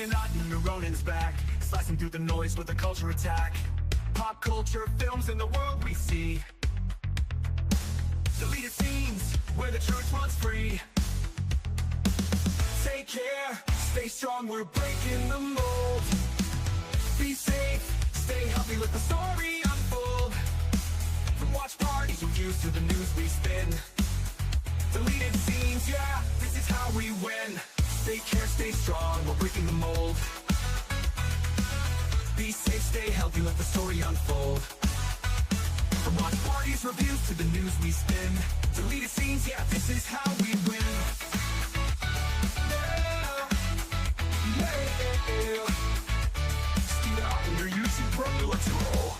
Illuminati, Neuronin's back, slicing through the noise with a culture attack. Pop culture films in the world we see, deleted scenes where the truth runs free. Take care, stay strong, we're breaking the mold. Be safe, stay healthy, let the story unfold. From watch parties, reviews to the news we spin. Deleted scenes, yeah, this is how we win. Take care, stay strong, we're breaking the mold. Be safe, stay healthy, let the story unfold. From watch parties, reviews to the news we spin. Deleted scenes, yeah, this is how we win. Steve out on your YouTube, bro, let's roll.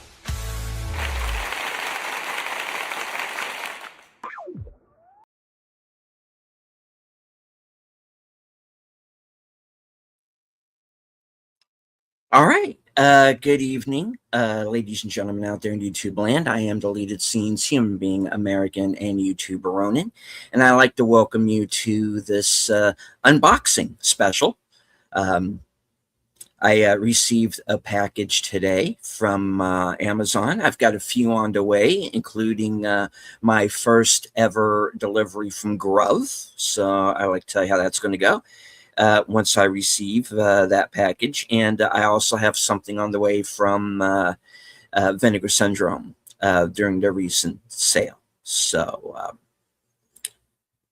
All right. Good evening, ladies and gentlemen out there in YouTube land. I am Deleted Scenes, human being, American, and YouTuber Ronin. And I'd like to welcome you to this unboxing special. I received a package today from Amazon. I've got a few on the way, including my first ever delivery from Grove. So I'd like to tell you how that's going to go. Once I receive that package. And I also have something on the way from Vinegar Syndrome during their recent sale. So,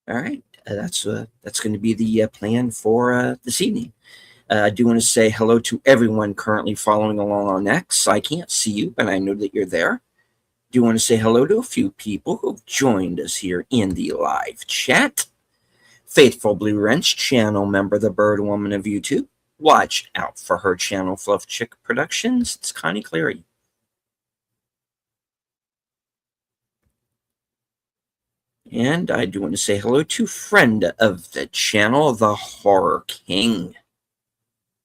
all right, that's going to be the plan for this evening. I do want to say hello to everyone currently following along on X. I can't see you, but I know that you're there. Do want to say hello to a few people who've joined us here in the live chat. Faithful Blue Wrench, channel member, the Bird Woman of YouTube. Watch out for her channel, Fluff Chick Productions. It's Connie Cleary. And I do want to say hello to friend of the channel, the Horror King.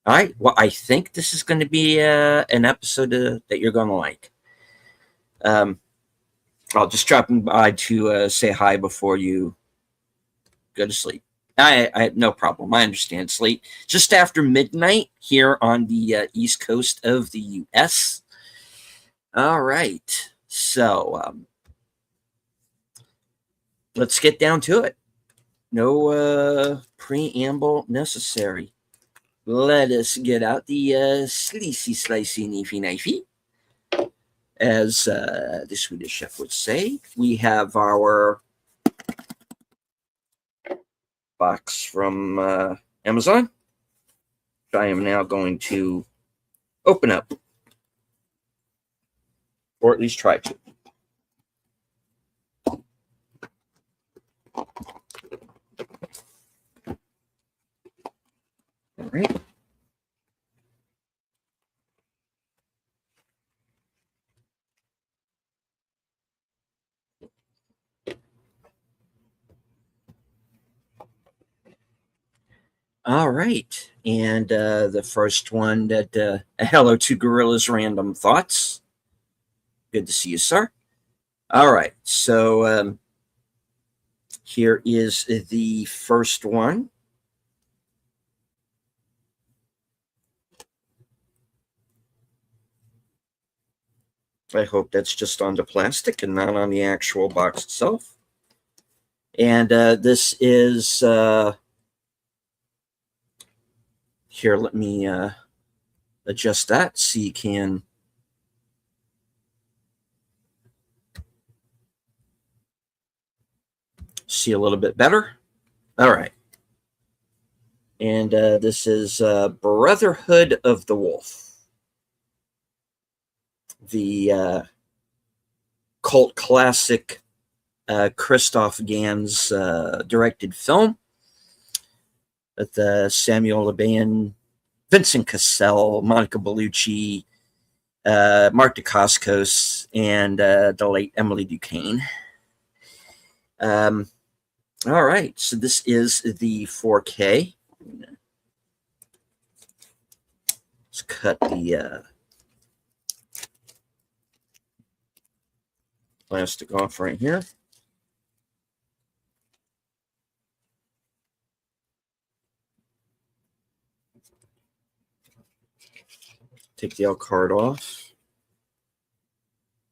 All right, well, I think this is going to be an episode that you're going to like. I'll just drop by to say hi before you go to sleep. I no problem. I understand. It's late, just after midnight here on the east coast of the U.S. All right, so let's get down to it. No preamble necessary. Let us get out the sleazy, slicey, knifey. As the Swedish chef would say, we have our box from Amazon, which I am now going to open up, or at least try to. All right. All right, and the first one that hello to Gorilla's Random Thoughts. Good to see you, sir. All right, so here is the first one. I hope that's just on the plastic and not on the actual box itself. And this is here, let me adjust that so you can see a little bit better. All right. And this is Brotherhood of the Wolf, the cult classic Christoph Gans directed film with Samuel Le Bain, Vincent Cassel, Monica Bellucci, Mark Dacascos, and the late Emily Duquesne. All right, so this is the 4K. Let's cut the plastic off right here. take the L card off.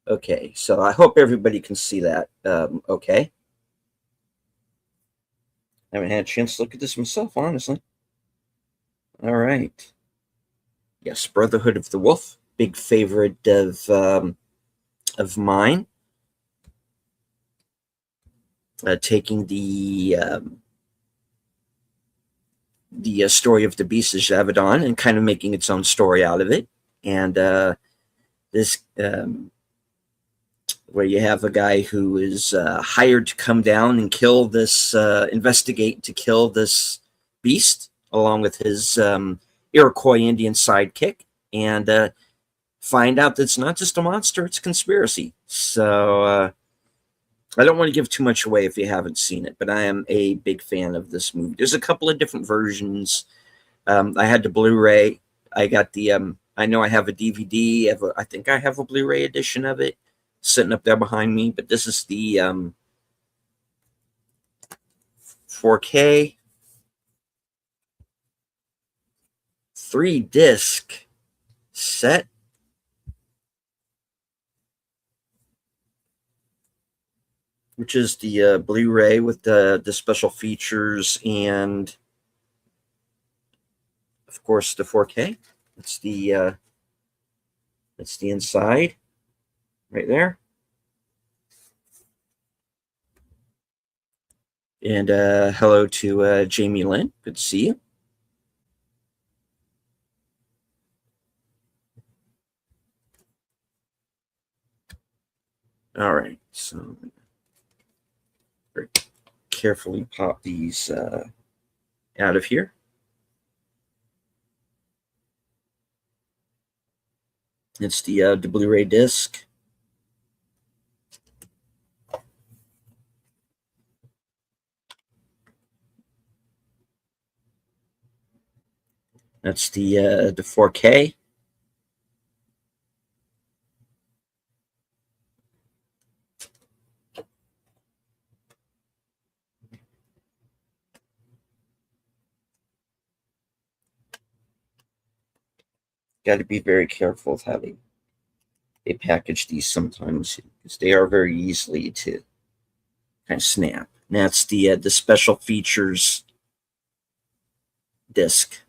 Okay, so I hope everybody can see that. Okay. I haven't had a chance to look at this myself, honestly. All right. Yes, Brotherhood of the Wolf, big favorite of mine. Taking the story of the Beast of Javadon and kind of making its own story out of it. And this, where you have a guy who is hired to come down and kill this, investigate to kill this beast, along with his Iroquois Indian sidekick, and find out that it's not just a monster, it's a conspiracy. So I don't want to give too much away if you haven't seen it, but I am a big fan of this movie. There's a couple of different versions. I had the Blu-ray. I got the, I know I have a DVD. I think I have a Blu-ray edition of it sitting up there behind me, but this is the 4K 3-disc set. Which is the Blu-ray with the special features and, of course, the 4K. It's the inside right there. And hello to Jamie Lynn. Good to see you. All right, so very carefully pop these out of here. It's the Blu-ray disc. That's the 4K. Got to be very careful of how they package these sometimes, because they are very easily to kind of snap. And that's the special features disc.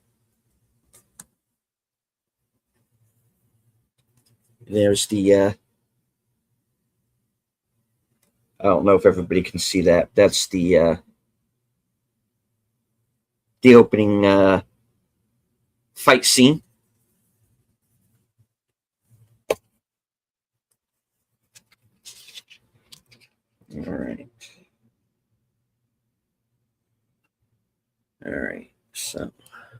There's the I don't know if everybody can see that. That's the opening fight scene. All right. All right. So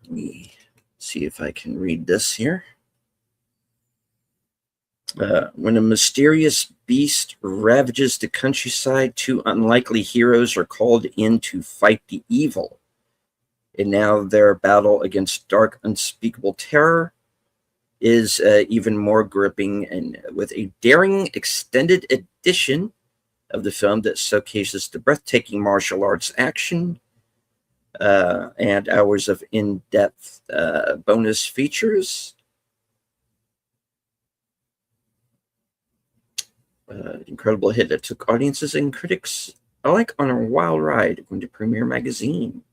let me see if I can read this here. When a mysterious beast ravages the countryside, two unlikely heroes are called in to fight the evil. And now their battle against dark, unspeakable terror is even more gripping, and with a daring extended edition of the film that showcases the breathtaking martial arts action and hours of in-depth bonus features. Incredible hit that took audiences and critics alike on a wild ride according to Premiere Magazine.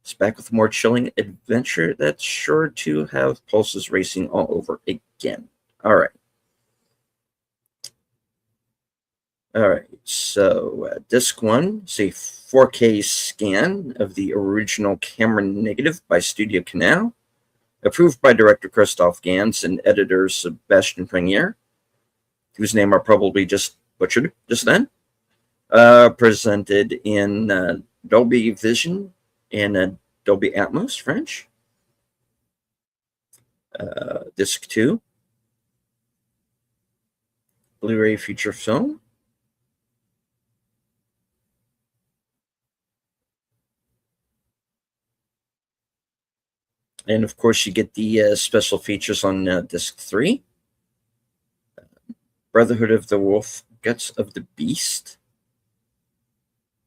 It's back with more chilling adventure that's sure to have pulses racing all over again. All right. All right, so disc 1 is a 4K scan of the original camera negative by Studio Canal, approved by director Christophe Gans and editor Sebastian Prenier, whose name I probably just butchered just then. Presented in Dolby Vision and Dolby Atmos French. Disc 2, Blu-ray feature film. And of course, you get the special features on disc 3. Brotherhood of the Wolf, Guts of the Beast,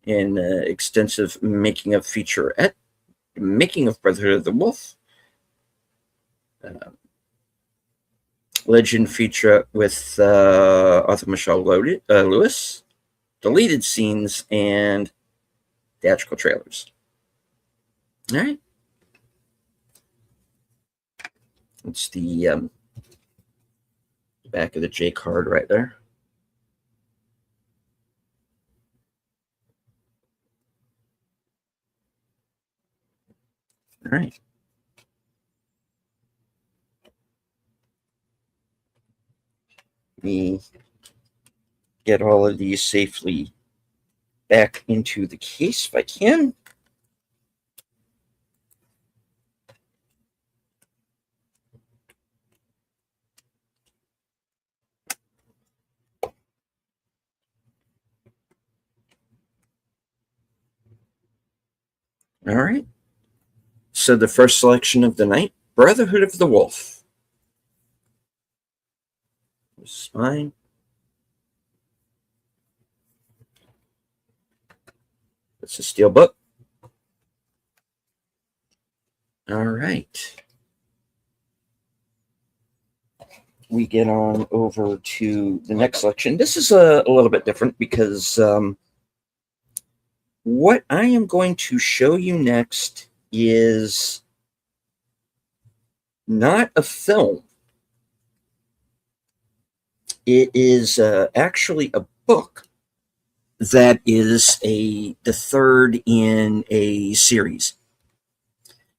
and extensive making of featurette, making of Brotherhood of the Wolf, Legend feature with Arthur Michelle Lewis, deleted scenes, and theatrical trailers. All right. It's the back of the J card right there. All right. Me get all of these safely back into the case if I can. All right. So the first selection of the night, Brotherhood of the Wolf. This is mine. It's a steel book. All right. We get on over to the next selection. This is a little bit different because what I am going to show you next is not a film. It is actually a book that is the third in a series.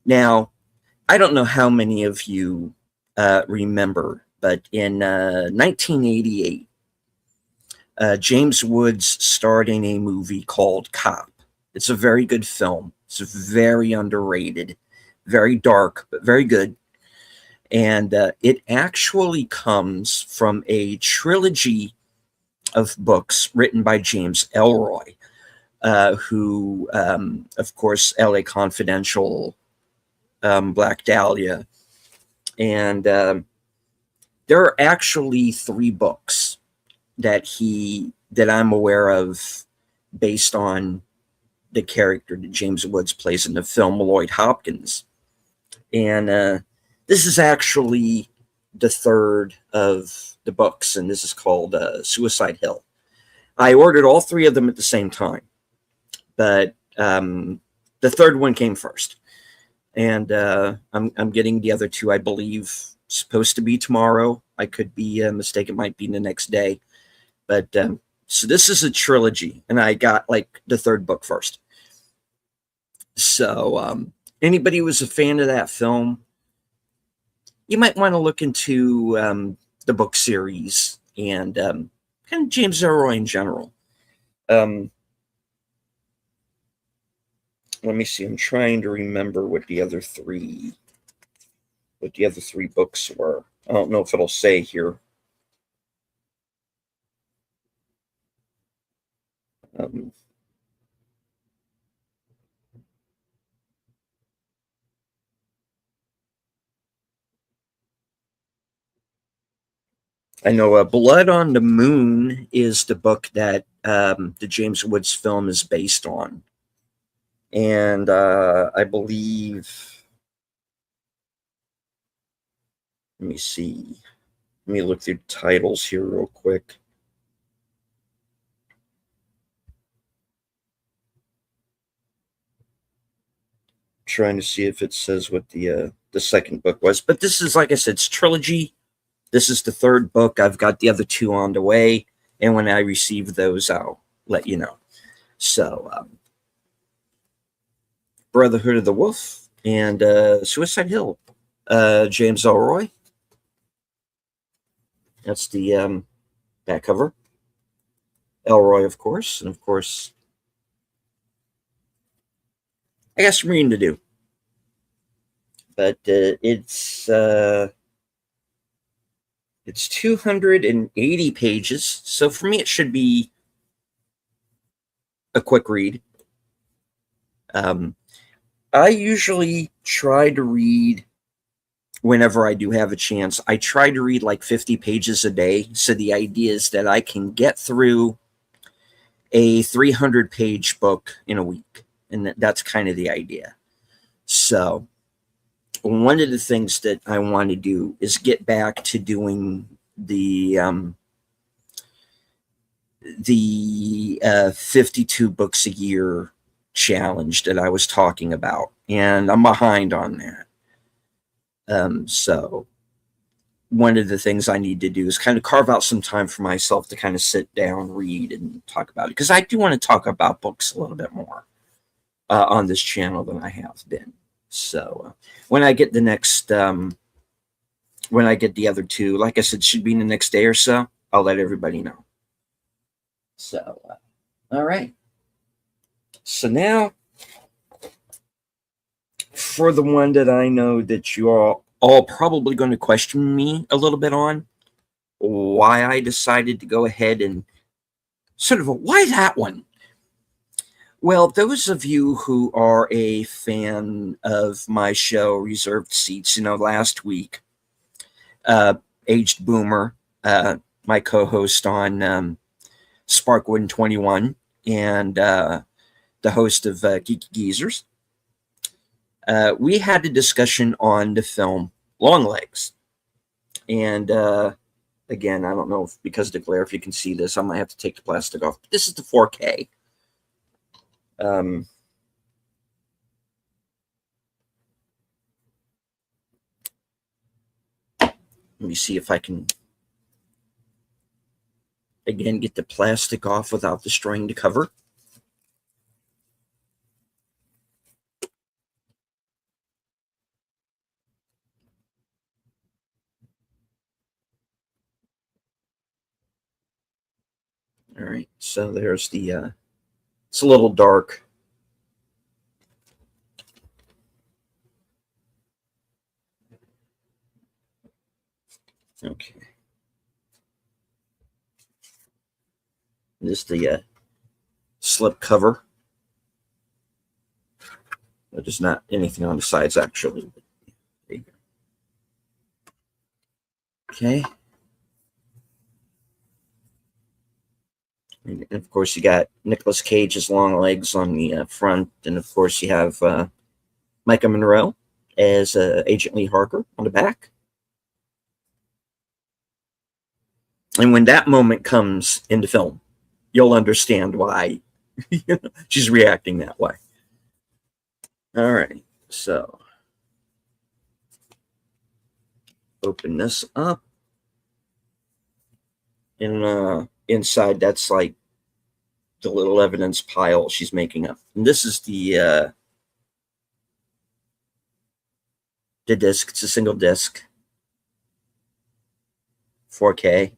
Now, I don't know how many of you remember, but in 1988, James Woods starred in a movie called Cop. It's a very good film. It's very underrated, very dark, but very good. And it actually comes from a trilogy of books written by James Ellroy, who, of course, LA Confidential, Black Dahlia. And there are actually 3 books that I'm aware of based on the character that James Woods plays in the film, Lloyd Hopkins. And this is actually the third of the books, and this is called Suicide Hill. I ordered all 3 of them at the same time, but the third one came first. And I'm getting the other 2, I believe, supposed to be tomorrow. I could be mistaken, might be the next day. But so this is a trilogy, and I got like the 3rd book first. So anybody who was a fan of that film, you might want to look into the book series and kind of James Ellroy in general. Let me see. I'm trying to remember what the other 3 books were. I don't know if it'll say here. I know Blood on the Moon is the book that the James Woods film is based on. And I believe, let me see. Let me look through titles here real quick. Trying to see if it says what the second book was. But this is, like I said, it's trilogy. This is the 3rd book. I've got the other 2 on the way. And when I receive those, I'll let you know. So, Brotherhood of the Wolf and Suicide Hill. James Ellroy. That's the back cover. Ellroy, of course. And, of course, I got some reading to do. But it's 280 pages. So for me, it should be a quick read. I usually try to read whenever I do have a chance. I try to read like 50 pages a day. So the idea is that I can get through a 300-page book in a week. And that's kind of the idea. So one of the things that I want to do is get back to doing the 52 books a year challenge that I was talking about, and I'm behind on that. So one of the things I need to do is kind of carve out some time for myself to kind of sit down, read, and talk about it, because I do want to talk about books a little bit more on this channel than I have been. So when I get the next, when I get the other two, like I said, should be in the next day or so, I'll let everybody know. So, all right. So now, for the one that I know that you are all probably going to question me a little bit on, why I decided to go ahead and sort of why that one? Well, those of you who are a fan of my show, Reserved Seats, last week, Aged Boomer, my co-host on Sparkwood 21, and the host of Geeky Geezers, we had a discussion on the film Longlegs. And again, I don't know if, because of the glare, if you can see this, I might have to take the plastic off. But this is the 4K. Let me see if I can, again, get the plastic off without destroying the cover. All right, so there's the, it's a little dark. Okay. This is the slip cover. There's not anything on the sides, actually. There you go. Okay. And of course, you got Nicolas Cage's long legs on the front, and of course, you have Micah Monroe as Agent Lee Harker on the back. And when that moment comes in the film, you'll understand why she's reacting that way. All right, so open this up. And inside, that's like the little evidence pile she's making up. And this is the disc. It's a single disc, 4K.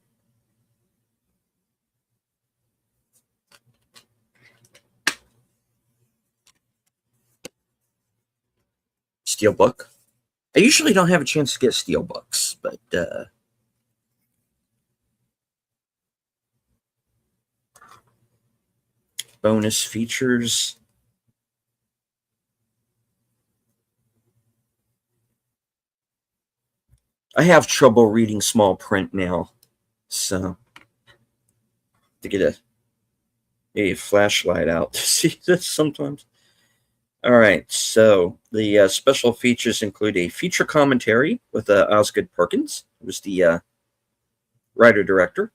Steelbook. I usually don't have a chance to get steelbooks, but bonus features. I have trouble reading small print now, so to get a flashlight out to see this sometimes. All right, so the special features include a feature commentary with Osgood Perkins, who was the writer-director.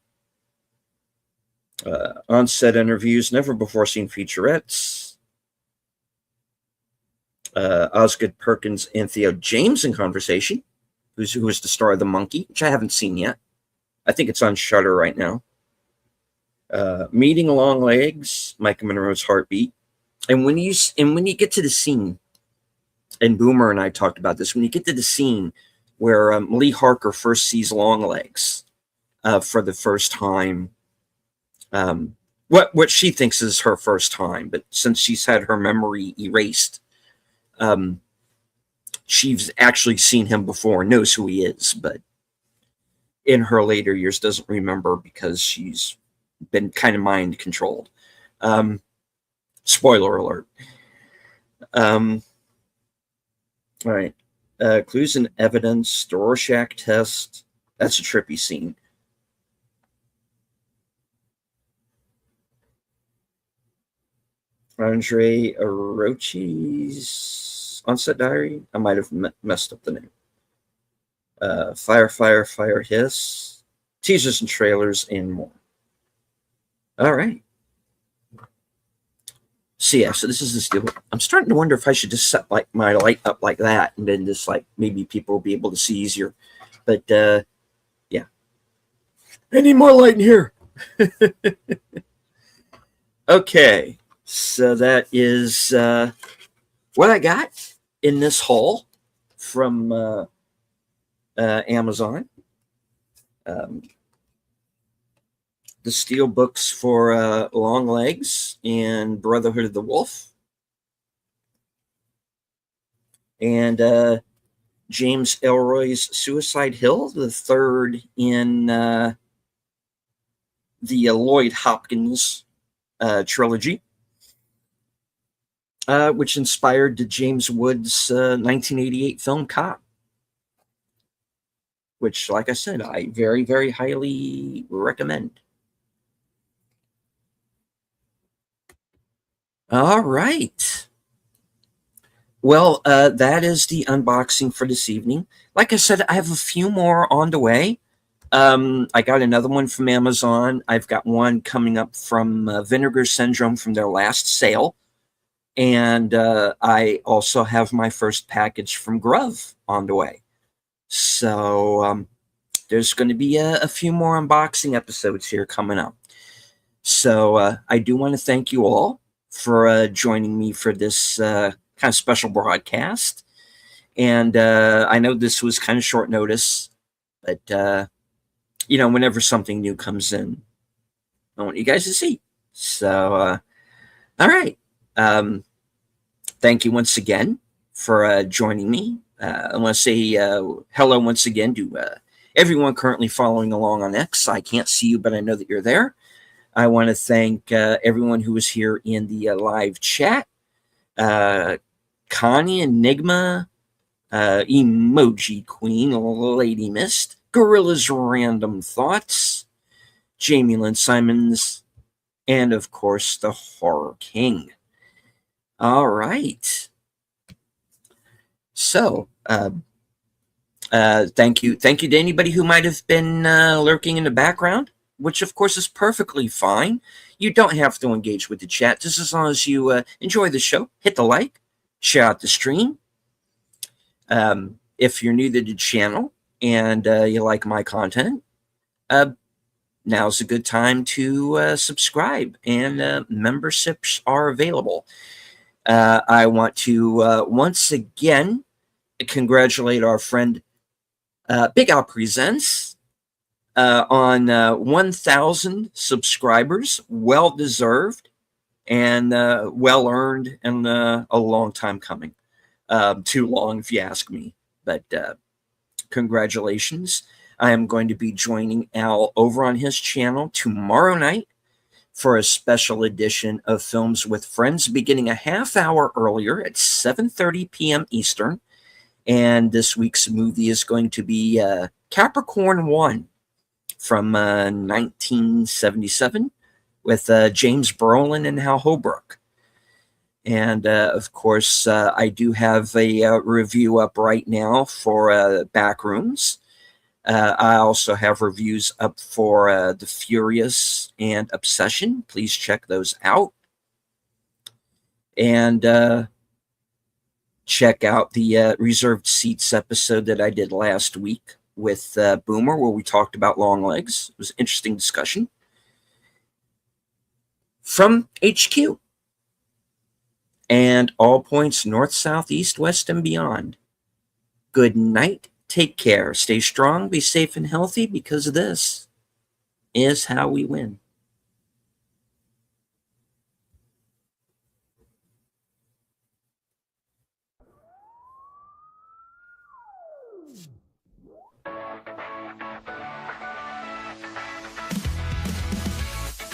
On-set interviews, never-before-seen featurettes. Osgood Perkins and Theo James in conversation, who was the star of The Monkey, which I haven't seen yet. I think it's on Shudder right now. Meeting Longlegs, Micah Monroe's Heartbeat. And when you get to the scene, and Boomer and I talked about this, when you get to the scene where Lee Harker first sees Longlegs for the first time, what she thinks is her first time, but since she's had her memory erased, she's actually seen him before, knows who he is, but in her later years doesn't remember because she's been kind of mind controlled. Spoiler alert. All right. Clues and evidence, the Rorschach test. That's a trippy scene. Andre Arochi's Onset Diary. I might have messed up the name. Fire, Fire, Fire, Hiss. Teasers and trailers and more. All right. So yeah, so this is the steel. I'm starting to wonder if I should just set like my light up like that, and then just like maybe people will be able to see easier. But yeah, I need more light in here. Okay, so that is what I got in this haul from Amazon. The steel books for Longlegs and Brotherhood of the Wolf. And James Ellroy's Suicide Hill, the third in the Lloyd Hopkins trilogy, which inspired the James Woods 1988 film Cop, which, like I said, I very, very highly recommend. All right. Well, that is the unboxing for this evening. Like I said, I have a few more on the way. I got another one from Amazon. I've got one coming up from Vinegar Syndrome from their last sale. And I also have my first package from Grove on the way. So there's going to be a few more unboxing episodes here coming up. So I do want to thank you all for joining me for this kind of special broadcast. And I know this was kind of short notice, but you know, whenever something new comes in, I want you guys to see. So all right. Thank you once again for joining me. I want to say hello once again to everyone currently following along on X. I can't see you, but I know that you're there. I want to thank everyone who was here in the live chat. Connie, Enigma, Emoji Queen, Lady Mist, Gorilla's Random Thoughts, Jamie Lynn Simons, and of course the Horror King. All right. So, thank you to anybody who might have been lurking in the background, which of course is perfectly fine. You don't have to engage with the chat, just as long as you enjoy the show. Hit the like, share out the stream. If you're new to the channel and you like my content, now's a good time to subscribe, and memberships are available. I want to once again congratulate our friend Big Al Presents on 1,000 subscribers. Well deserved and well earned, and a long time coming. Too long, if you ask me. But congratulations. I am going to be joining Al over on his channel tomorrow night for a special edition of Films with Friends, beginning a half hour earlier at 7:30 p.m. Eastern. And this week's movie is going to be Capricorn 1 from 1977 with James Brolin and Hal Holbrook. And of course, I do have a review up right now for Backrooms. I also have reviews up for The Furious and Obsession. Please check those out. And check out the Reserved Seats episode that I did last week with Boomer, where we talked about Longlegs. It was an interesting discussion. From HQ. And all points north, south, east, west, and beyond. Good night. Take care. Stay strong. Be safe and healthy, because this is how we win.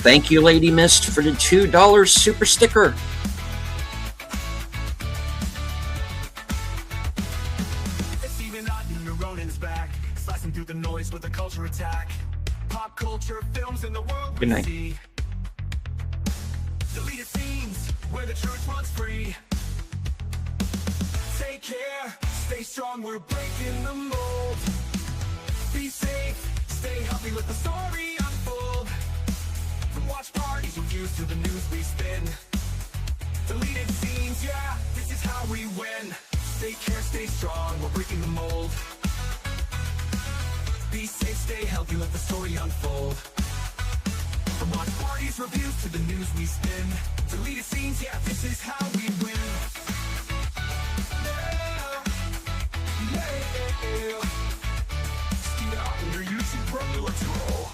Thank you, Lady Mist, for the $2 super sticker. Through the noise with a culture attack. Pop culture films in the world. Good night. Deleted scenes where the truth runs free. Say take care, stay strong, we're breaking the mold. Be safe, stay healthy, let the story unfold. From watch parties with views to the news we spin. Deleted scenes, yeah, this is how we win. Take care, stay strong, we're breaking the mold. Be safe, stay healthy, let the story unfold. From watch parties, reviews to the news we spin. Deleted scenes, yeah, this is how we win. Under YouTube Pro, let's roll.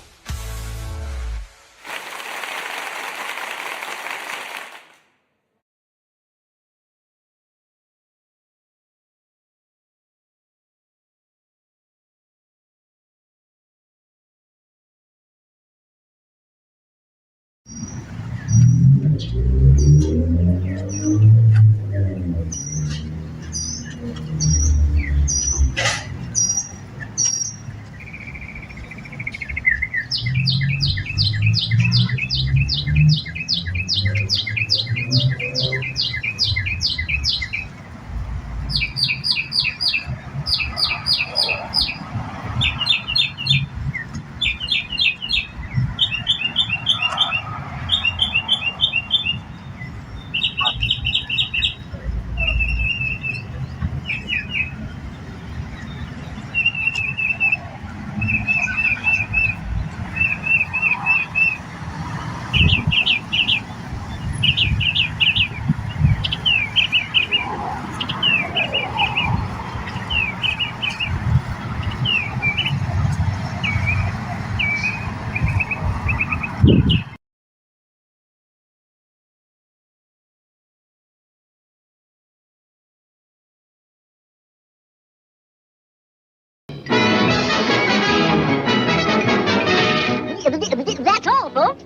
That's all, folks.